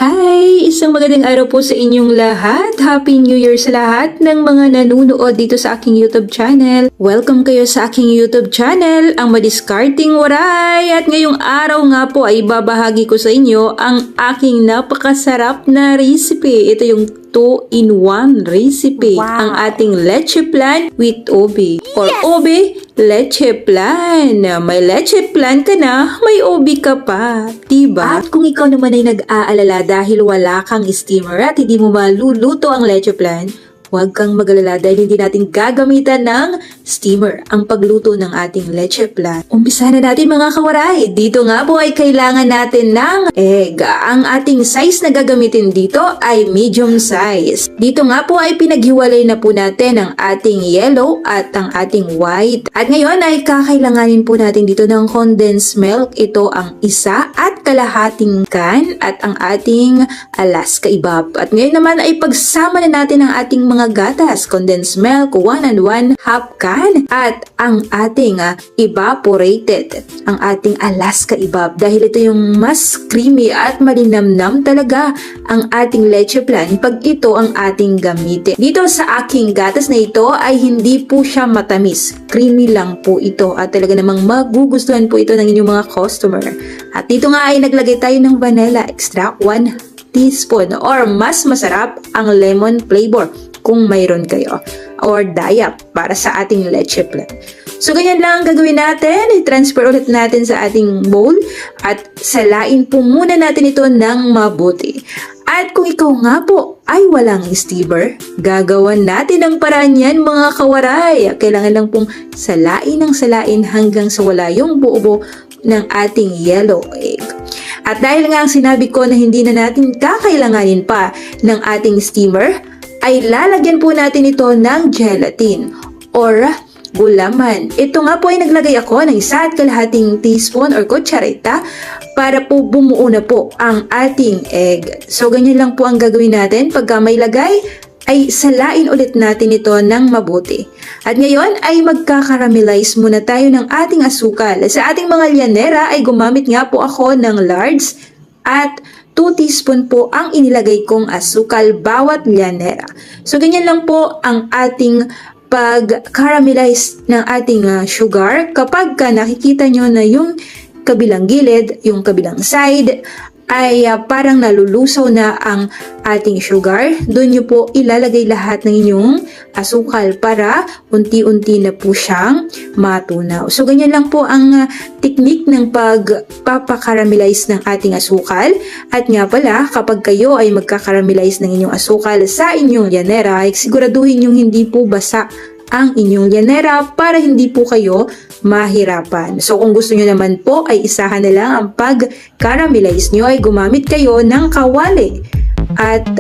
Hi! Isang magandang araw po sa inyong lahat. Happy New Year sa lahat ng mga nanunood dito sa aking YouTube channel. Welcome kayo sa aking YouTube channel, ang Madiskarting Waray. At ngayong araw nga po ay babahagi ko sa inyo ang aking napakasarap na recipe. Ito yung 2-in-1 recipe. Wow. Ang ating leche plan with obi. Or obi, leche plan. May leche plan ka na, may obi ka pa. Diba? At kung ikaw naman ay nag-aalala dahil wala kang steamer at hindi mo maluluto ang leche plan, huwag kang mag-alala dahil hindi natin gagamitan ng steamer ang pagluto ng ating leche plan. Umpisa na natin mga kawaray. Dito nga po ay kailangan natin ng egg. Ang ating size na gagamitin dito ay medium size. Dito nga po ay pinaghiwalay na po natin ang ating yellow at ang ating white. At ngayon ay kakailanganin po natin dito ng condensed milk. Ito ang 1 at kalahating can at ang ating Alaska Ibab. At ngayon naman ay pagsama na natin ang ating mga gatas, condensed milk, 1 and 1 half can, at ang ating evaporated, ang ating Alaska Ibab. Dahil ito yung mas creamy at malinamnam talaga ang ating leche plan pag ito ang ating gamitin. Dito sa aking gatas na ito ay hindi po siya matamis. Creamy lang po ito at talaga namang magugustuhan po ito ng inyong mga customer. At dito nga ay naglagay tayo ng vanilla extract, 1 teaspoon, or mas masarap ang lemon flavor kung mayroon kayo, or daya para sa ating leche plan. So ganyan lang ang gagawin natin. I-transfer ulit natin sa ating bowl at salain po muna natin ito ng mabuti. At kung ikaw nga po ay walang steamer, gagawan natin ang paraan yan mga kawaray. Kailangan lang pong salain ng salain hanggang sa wala yung buo ng ating yellow egg. At dahil nga ang sinabi ko na hindi na natin kakailanganin pa ng ating steamer, ay lalagyan po natin ito ng gelatin or gulaman. Ito nga po ay naglagay ako ng 1 at kalahating teaspoon or kutsarita para po bumuo na po ang ating egg. So ganyan lang po ang gagawin natin. Pagka may lagay, ay salain ulit natin ito ng mabuti. At ngayon ay magkakaramelize muna tayo ng ating asukal. Sa ating mga lyanera ay gumamit nga po ako ng large at 2 teaspoon po ang inilagay kong asukal bawat lyanera. So ganyan lang po ang ating pag-caramelize ng ating sugar. Kapag nakikita nyo na yung kabilang gilid, yung kabilang side, ay parang nalulusaw na ang ating sugar, doon nyo po ilalagay lahat ng inyong asukal para unti-unti na po siyang matunaw. So ganyan lang po ang technique ng pagpapakaramelize ng ating asukal. At nga pala, kapag kayo ay magkakaramelize ng inyong asukal sa inyong lyanera, ay siguraduhin yung hindi po basa ang inyong lyanera para hindi po kayo mahirapan. So kung gusto nyo naman po ay isahan na lang ang pag-caramelize nyo, ay gumamit kayo ng kawali. At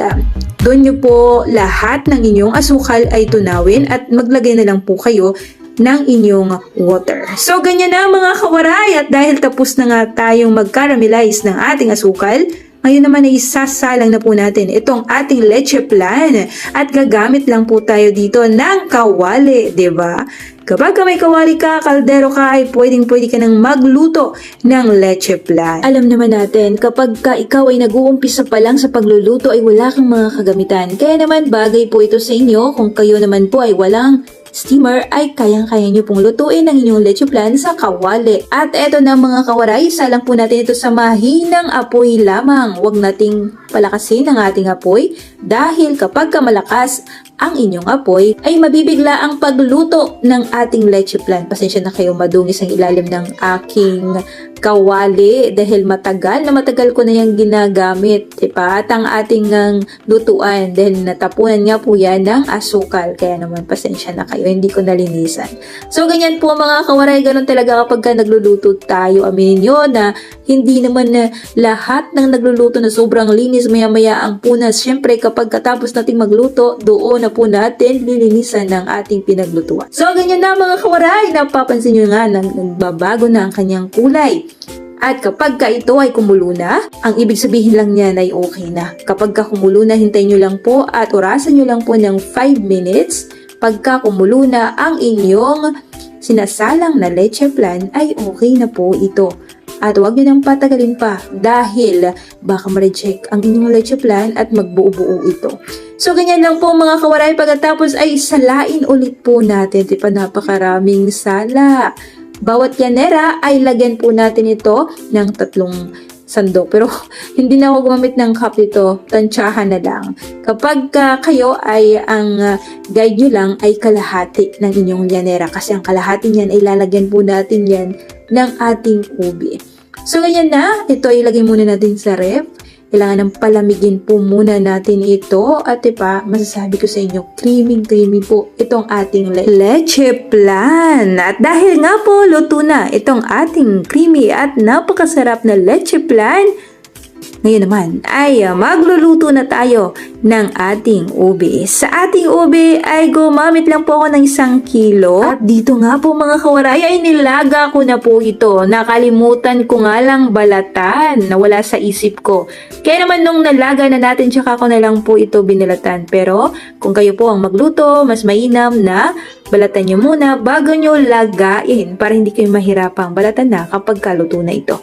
doon nyo po lahat ng inyong asukal ay tunawin at maglagay na lang po kayo ng inyong water. So ganyan na mga kawaray, at dahil tapos na nga tayong mag-caramelize ng ating asukal, ngayon naman ay isasalang na po natin itong ating leche plan at gagamit lang po tayo dito ng kawali, diba? Kapag may kawali ka, kaldero ka, ay pwedeng-pwede ka nang magluto ng leche plan. Alam naman natin, kapag ikaw ay nag-uumpisa pa lang sa pagluluto ay wala kang mga kagamitan. Kaya naman bagay po ito sa inyo kung kayo naman po ay walang steamer, ay kayang-kaya nyo pong lutuin ang inyong leche plan sa kawali. At eto na mga kawaray, isalang po natin ito sa mahinang apoy lamang. Huwag nating palakasin ang ating apoy dahil kapag malakas ang inyong apoy ay mabibigla ang pagluto ng ating leche plan. Pasensya na kayo, madungis ang ilalim ng aking kawali dahil matagal ko na yung ginagamit, diba? At ang ating lutuan dahil natapunan nga po yan ng asukal, kaya naman pasensya na kayo, hindi ko nalinisan. So ganyan po mga kawaray, ganun talaga kapag nagluluto tayo. Aminin nyo na hindi naman na lahat ng nagluluto na sobrang linis, maya-maya ang punas. Siyempre kapag katapos nating magluto, doon na po natin lilinisan ng ating pinaglutuan. So ganyan na mga kawaray, napapansin nyo nga nagbabago na ang kanyang kulay. At kapag ito ay kumulo na, ang ibig sabihin lang niyan ay okay na. Kapag kumulo na, hintayin nyo lang po at orasan nyo lang po ng 5 minutes pagka kumulo na ang inyong sinasalang na leche flan ay okay na po ito. At huwag nyo nang patagalin pa dahil baka ma-reject ang inyong leche flan at magbuo-buo ito. So ganyan lang po mga kawaray, pagkatapos ay salain ulit po natin. Diba napakaraming sala. Bawat yanera ay lagyan po natin ito ng 3 sandok. Pero hindi na ako gumamit ng cup dito, tansyahan na lang. Kapag kayo ay ang guide nyo lang ay kalahati ng inyong yanera. Kasi ang kalahati niyan ay lalagyan po natin yan ng ating ubi. So ganyan na, ito ay ilagay muna natin sa ref. Kailangan ng palamigin po muna natin ito. At diba, masasabi ko sa inyo, creamy po itong ating leche flan. At dahil nga po, luto na itong ating creamy at napakasarap na leche flan, ngayon naman ay magluluto na tayo ng ating ube. Sa ating ube ay gumamit lang po ako ng 1 kilo. At dito nga po mga kawaray ay nilaga ko na po ito. Nakalimutan ko nga lang balatan, nawala sa isip ko. Kaya naman nung nalaga na natin, tsaka ko na lang po ito binalatan. Pero kung kayo po ang magluto, mas mainam na balatan nyo muna bago nyo lagain para hindi kayo mahirapang balatan na kapag kaluto na ito.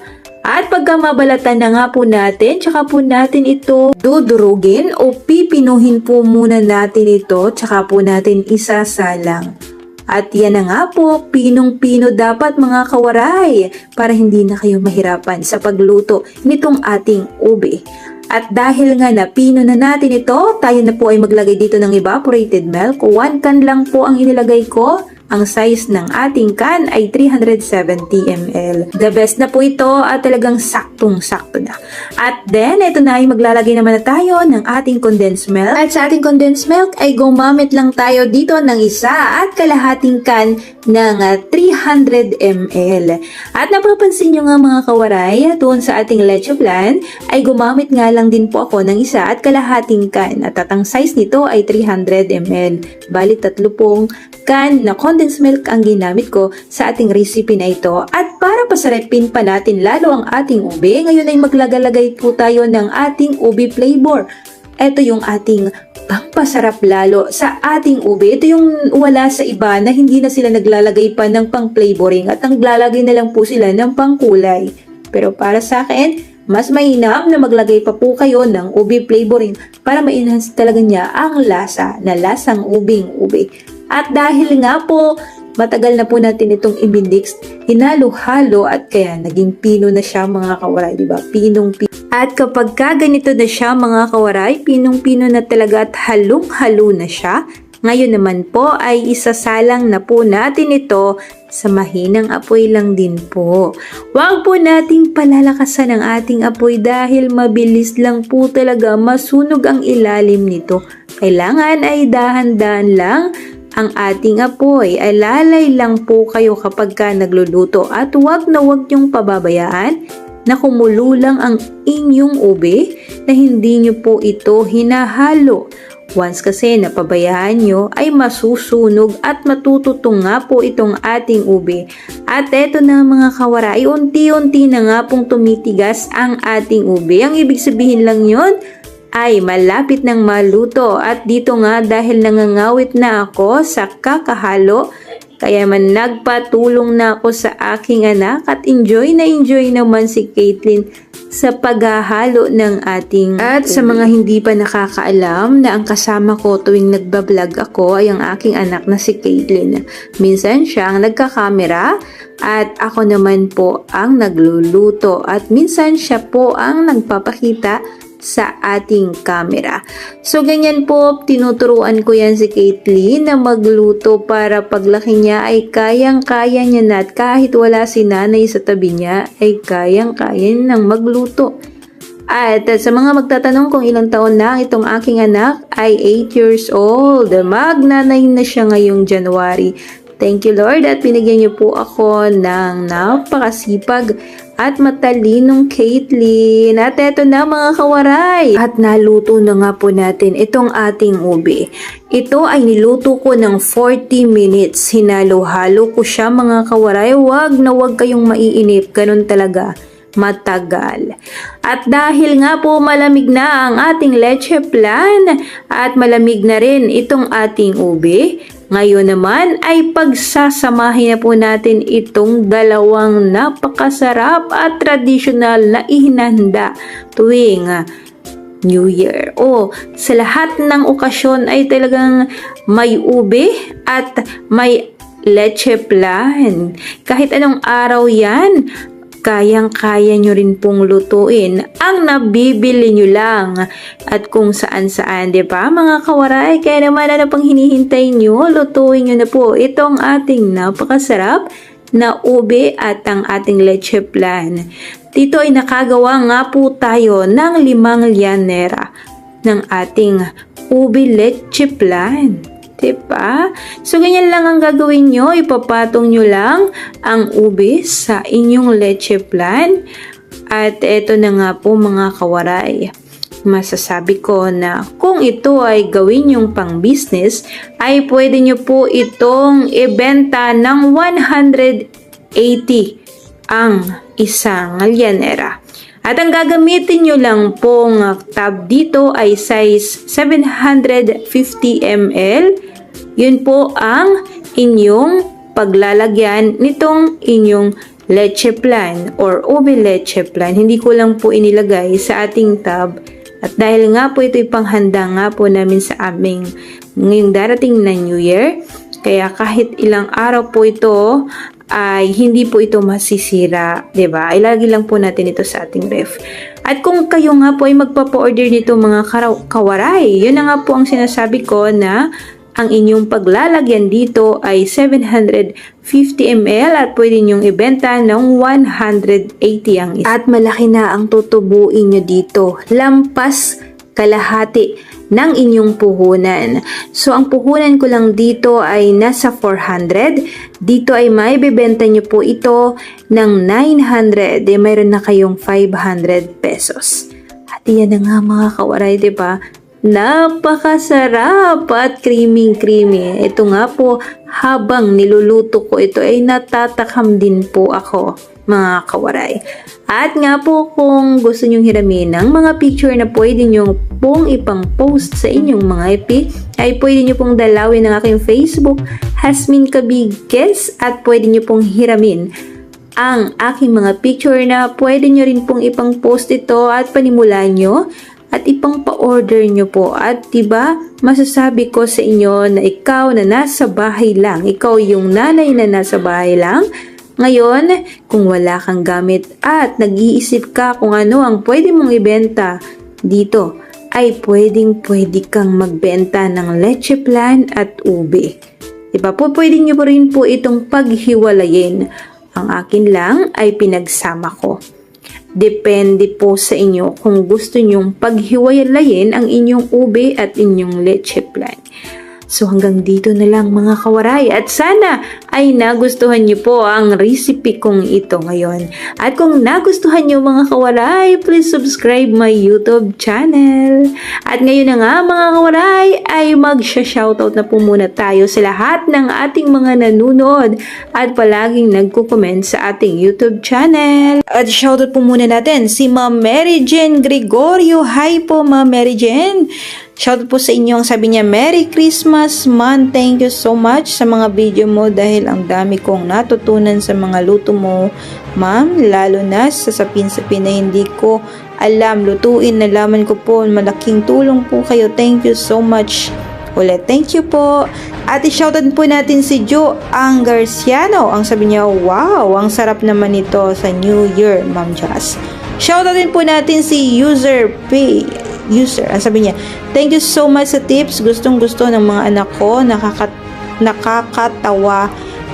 At pagka mabalatan na nga po natin, tsaka po natin ito dudurugin o pipinuhin po muna natin ito, tsaka po natin isasalang. At yan na nga po, pinong-pino dapat mga kawaray para hindi na kayo mahirapan sa pagluto nitong ating ube. At dahil nga napino na natin ito, tayo na po ay maglagay dito ng evaporated milk. 1 can lang po ang inilagay ko. Ang size ng ating can ay 370 ml. The best na po ito at talagang saktong-sakto na. At then, ito na ay maglalagay naman na tayo ng ating condensed milk. At sa ating condensed milk ay gumamit lang tayo dito ng 1 1/2 can ng 300 ml. At napapansin nyo nga mga kawaray, doon sa ating leche flan ay gumamit nga lang din po ako ng 1 1/2 can. At ang size nito ay 300 ml. Bali 3 pong can na condensed milk ang ginamit ko sa ating recipe na ito. At para pasarapin pa natin lalo ang ating ube, ngayon ay maglagalagay po tayo ng ating ube flavor. Ito yung ating pangpasarap lalo sa ating ube. Ito yung wala sa iba na hindi na sila naglalagay pa ng pang-flavoring at naglalagay na lang po sila ng pangkulay. Pero para sa akin, mas mainam na maglagay pa po kayo ng ube flavoring para ma-enhance talaga niya ang lasa na lasang ubing ube. At dahil nga po, matagal na po natin itong ibinix, hinalo-halo at kaya naging pino na siya mga kawaray, diba? Pinong-pino. At kapag ganito na siya mga kawaray, pinong-pino na talaga at halong-halo na siya. Ngayon naman po ay isasalang na po natin ito sa mahinang apoy lang din po. Huwag po nating palalakasan ang ating apoy dahil mabilis lang po talaga masunog ang ilalim nito. Kailangan ay dahan-dahan lang ang ating apoy. Alalay lang po kayo kapag nagluluto at huwag na huwag niyong pababayaan na kumulo lang ang inyong ube na hindi niyo po ito hinahalo. Once kasi napabayaan nyo ay masusunog at matututong nga po itong ating ube. At eto na mga kawaray, unti-unti na nga pong tumitigas ang ating ube. Ang ibig sabihin lang yon ay malapit ng maluto. At dito nga dahil nangangawit na ako sa kakahalo, kaya man nagpatulong na ako sa aking anak at enjoy naman si Caitlin sa paghahalo ng ating At sa mga hindi pa nakakaalam na ang kasama ko tuwing nagbablog ako ay ang aking anak na si Caitlin. Minsan siya ang nagkakamera at ako naman po ang nagluluto at minsan siya po ang nagpapakita sa ating camera. So ganyan po, tinuturuan ko yan si Caitlin na magluto para paglaki niya ay kayang-kaya niya na at kahit wala si nanay sa tabi niya ay kayang-kaya nang magluto. At sa mga magtatanong kung ilang taon na itong aking anak ay 8 years old. Magnanay na siya ngayong January. Thank you Lord at binigyan niyo po ako ng napakasipag at matalinong Caitlin. At eto na mga kawaray. At naluto na nga po natin itong ating ube. Ito ay niluto ko ng 40 minutes. Hinalo-halo ko siya mga kawaray. Wag na wag kayong maiinip. Ganun talaga. Matagal. At dahil nga po malamig na ang ating leche flan at malamig na rin itong ating ube, Ngayon naman ay pagsasamahin na po natin itong dalawang napakasarap at tradisyonal na ihinahanda tuwing New Year. Sa lahat ng okasyon ay talagang may ube at may leche flan. Kahit anong araw yan, kayang-kaya nyo rin pong lutuin ang nabibili nyo lang at kung saan-saan, di ba mga kawaray? Kaya naman ano pang hinihintay nyo? Lutuin nyo na po itong ating napakasarap na ube at ang ating leche flan. Dito ay nakagawa nga po tayo ng 5 lyanera ng ating ube leche flan. Diba? So, ganyan lang ang gagawin nyo. Ipapatong nyo lang ang ube sa inyong leche flan. At eto na nga po mga kawaray. Masasabi ko na kung ito ay gawin yung pang business, ay pwede nyo po itong ibenta ng 180 ang isang lyanera. At ang gagamitin nyo lang pong tub dito ay size 750 ml. Yun po ang inyong paglalagyan nitong inyong leche flan or ube leche flan. Hindi ko lang po inilagay sa ating tub. At dahil nga po ito'y panghanda nga po namin sa aming ngayong darating na New Year, kaya kahit ilang araw po ito ay hindi po ito masisira, 'di ba? Ilagay lang po natin ito sa ating ref. At kung kayo nga po ay magpapa-order nito mga kawaray, yun na nga po ang sinasabi ko na ang inyong paglalagyan dito ay 750 ml at pwede nyong ibenta ng 180 ang isa. At malaki na ang tutubuin nyo dito. Lampas kalahati ng inyong puhunan. So, ang puhunan ko lang dito ay nasa 400. Dito ay may bibenta nyo po ito ng 900. Mayroon na kayong 500 pesos. At yan na nga mga kawaray, diba? Napakasarap at creamy. Ito nga po, habang niluluto ko ito ay natatakam din po ako mga kawaray. At nga po kung gusto nyong hiramin ng mga picture na pwede nyong pong ipang-post sa inyong mga FB, ay pwede nyo pong dalawin ng aking Facebook, Hasmin Cabigues, at pwede nyo pong hiramin ang aking mga picture na pwede nyo rin pong ipang-post ito at panimulan nyo at ipang pa-order nyo po. At diba, masasabi ko sa inyo na ikaw na nasa bahay lang, ikaw yung nanay na nasa bahay lang, ngayon, kung wala kang gamit at nag-iisip ka kung ano ang pwede mong ibenta dito, ay pwede kang magbenta ng leche flan at ube. Diba po, pwede nyo po rin po itong paghiwalayin. Ang akin lang ay pinagsama ko. Depende po sa inyo kung gusto nyong paghiwalayin ang inyong ube at inyong leche flan. So hanggang dito na lang mga kawaray at sana ay nagustuhan niyo po ang recipe kong ito ngayon. At kung nagustuhan niyo mga kawaray, please subscribe my YouTube channel. At ngayon na nga mga kawaray ay mag-shoutout na po muna tayo sa lahat ng ating mga nanonood at palaging nagko-comment sa ating YouTube channel. At shoutout po muna natin si Ma'am Mary Jane Gregorio. Hi po Ma'am Mary Jane. Shout po sa inyo, ang sabi niya, Merry Christmas man, thank you so much sa mga video mo dahil ang dami kong natutunan sa mga luto mo, ma'am, lalo na sa sapin-sapin na hindi ko alam lutuin, nalaman ko po, malaking tulong po kayo, thank you so much. Ulit, thank you po. At i-shoutout po natin si Jo Ang Garciano, ang sabi niya, wow, ang sarap naman ito sa New Year, Ma'am Jazz. Shoutout din po natin si User P. Ang sabi niya, thank you so much sa tips. Gustong-gusto ng mga anak ko. Nakakatawa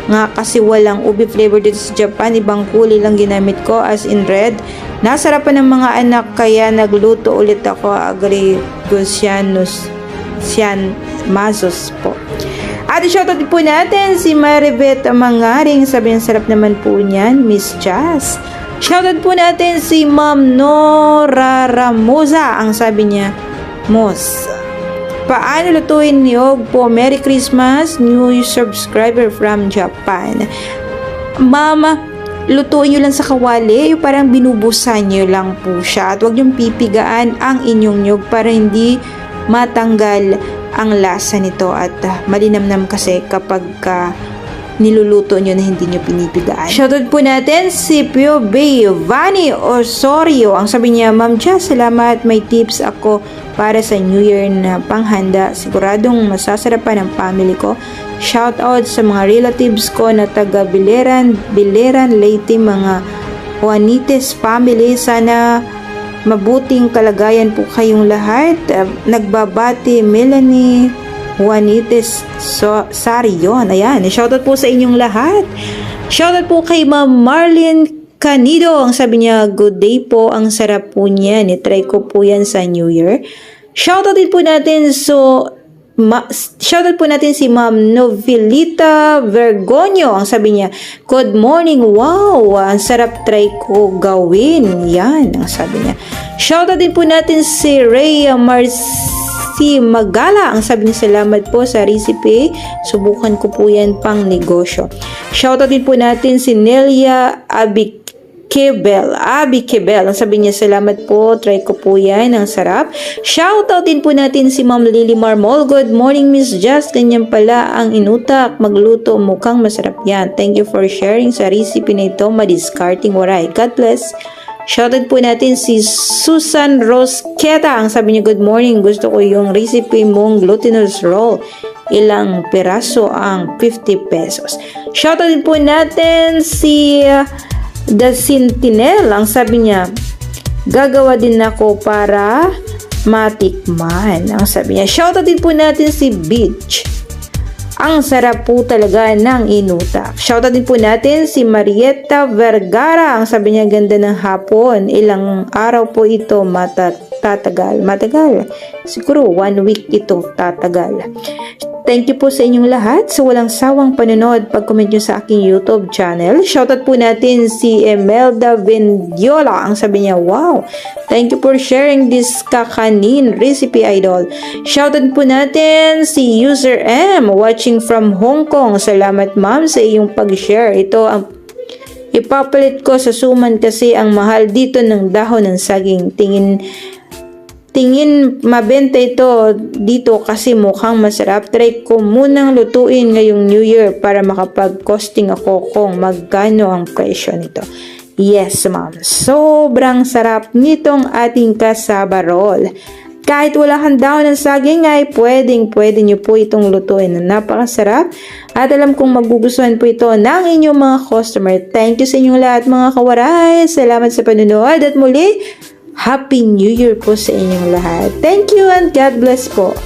nga kasi walang ube flavor dito sa Japan. Ibang kulay lang ginamit ko as in red. Nasarapan ng mga anak kaya nagluto ulit ako. Agree Sian Mazos po. At shoutout po natin si Maribeth Mangaring. Sabi niya, sarap naman po niyan, Miss Jazz. Shoutout po natin si Ma'am Nora Ramosa. Ang sabi niya, Mos, paano lutuin niyog po? Merry Christmas, new subscriber from Japan. Mama, lutuin niyo lang sa kawali, parang binubusan niyo lang po siya. At huwag niyong pipigaan ang inyong niyog para hindi matanggal ang lasa nito at malinamnam kasi kapag niluluto nyo na hindi nyo pinipigaan. Shoutout po natin si Pio Bay Vani Osorio. Ang sabi niya, Ma'am Jess, salamat, may tips ako para sa New Year na panghanda. Siguradong masasarapan ng family ko. Shoutout sa mga relatives ko na taga Bileran, Leyte, mga Juanites family. Sana mabuting kalagayan po kayong lahat. Nagbabati Melanie Juanites Sarion. Ayan, shoutout po sa inyong lahat. Shoutout po kay Ma'am Marlene Canido. Ang sabi niya, good day po. Ang sarap po niya. Nitry ko po yan sa New Year. Shoutout din po natin shoutout po natin si Ma'am Novelita Vergonio. Ang sabi niya, good morning. Wow, ang sarap, try ko gawin. Yan, ang sabi niya. Shoutout din po natin si Rhea si Magala. Ang sabi niya, salamat po sa recipe. Subukan ko po yan pang negosyo. Shoutout din po natin si Nelia Abikebel. Ang sabi niya, salamat po. Try ko po yan. Ang sarap. Shoutout din po natin si Ma'am Lily Marmol. Good morning, Miss Just. Ganyan pala ang inutak. Magluto. Mukhang masarap yan. Thank you for sharing sa recipe na ito. Madiscarding waray. God bless. Shoutout po natin si Susan Rosqueta. Ang sabi niya, good morning. Gusto ko yung recipe mong glutinous roll. Ilang piraso ang 50 pesos. Shoutout din po natin si The Sentinel. Ang sabi niya, gagawa din ako para matikman. Ang sabi niya, shoutout din po natin si Beach. Ang sarap po talaga ng inutak. Shoutout din po natin si Marietta Vergara. Ang sabi niya, ganda ng hapon. Ilang araw po ito tatagal. Matagal. Siguro 1 week ito tatagal. Thank you po sa inyong lahat sa walang sawang panonood, pag-comment nyo sa aking YouTube channel. Shoutout po natin si Emelda Vendiola. Ang sabi niya, wow, thank you for sharing this kakanin recipe, idol. Shoutout po natin si User M watching from Hong Kong. Salamat, ma'am, sa iyong pag-share. Ito ang ipapalit ko sa suman kasi ang mahal dito ng dahon ng saging. Tingin mabenta ito dito kasi mukhang masarap. Try ko munang lutuin ngayong New Year para makapag-costing ako kung magkano ang presyo nito. Yes, ma'am. Sobrang sarap nitong ating cassava roll. Kahit wala kang dahon ng saging ay pwede nyo po itong lutuin. Napakasarap at alam kong magugustuhan po ito ng inyong mga customer. Thank you sa inyong lahat, mga kawaray. Salamat sa panunood at muli, Happy New Year po sa inyong lahat. Thank you and God bless po.